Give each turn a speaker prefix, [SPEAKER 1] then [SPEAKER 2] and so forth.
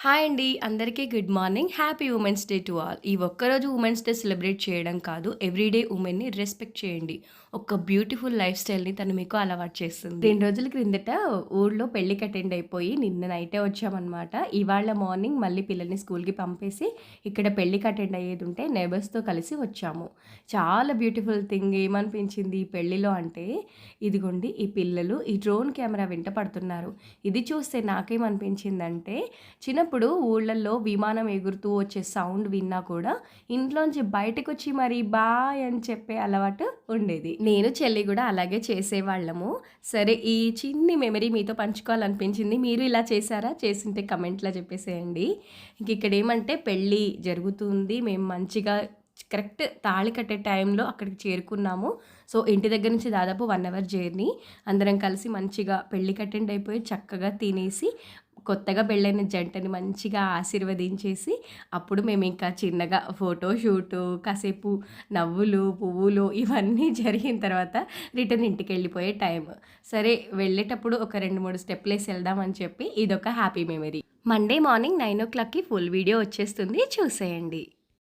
[SPEAKER 1] Hi అండి. అందరికీ good morning. Happy women's day to all. ఈ ఒక్కరోజు ఉమెన్స్ డే సెలబ్రేట్ చేయడం కాదు, ఎవ్రీడే ఉమెన్‌ని రెస్పెక్ట్ చేయండి. ఒక బ్యూటిఫుల్ లైఫ్ స్టైల్‌ని తను మీకు అలవాటు చేస్తుంది. 2 రోజుల క్రిందట ఊర్లో పెళ్ళికి అటెండ్ అయిపోయి నిన్న నైటే వచ్చామనమాట. ఇవాళ మార్నింగ్ మళ్ళీ పిల్లల్ని స్కూల్‌కి పంపేసి ఇక్కడ పెళ్ళికి అటెండ్ అయ్యేదుంటే నైబర్స్‌తో కలిసి వచ్చాము. చాలా బ్యూటిఫుల్ థింగ్ ఏమనిపించింది ఈ పెళ్ళిలో అంటే, ఇదిగోండి ఈ పిల్లలు ఈ డ్రోన్ కెమెరా వెంట పడుతున్నారు. ఇది చూస్తే నాకేమనిపించిందంటే, చిన్నప్పుడు ఊళ్ళల్లో విమానం ఎగురుతూ వచ్చే సౌండ్ విన్నా కూడా ఇంట్లోంచి బయటకొచ్చి మరి బాయ్ అని చెప్పే అలవాటు ఉండేది. నేను చెల్లి కూడా అలాగే చేసేవాళ్ళము. సరే ఈ చిన్ని మెమరీ మీతో పంచుకోవాలనిపించింది. మీరు ఇలా చేశారా? చేసుంటే కమెంట్‌లో చెప్పేసేయండి. ఇంక ఇక్కడేమంటే పెళ్ళి జరుగుతుంది. మేము మంచిగా కరెక్ట్ తాళి కట్టే టైంలో అక్కడికి చేరుకున్నాము. సో, ఇంటి దగ్గర నుంచి దాదాపు 1 అవర్ జర్నీ. అందరం కలిసి మంచిగా పెళ్ళికి అటెండ్ అయిపోయి చక్కగా తినేసి కొత్తగా పెళ్ళైన జంటని మంచిగా ఆశీర్వదించేసి, అప్పుడు మేమింకా చిన్నగా ఫోటో షూటు, కాసేపు నవ్వులు, పువ్వులు ఇవన్నీ జరిగిన తర్వాత రిటర్న్ ఇంటికెళ్ళిపోయే టైం. సరే వెళ్ళేటప్పుడు ఒక 2, 3 స్టెప్పులేసి ఎళ్దామని చెప్పి ఇదొక హ్యాపీ మెమరీ. మండే మార్నింగ్ 9:00కి ఫుల్ వీడియో వచ్చేస్తుంది చూసేయండి.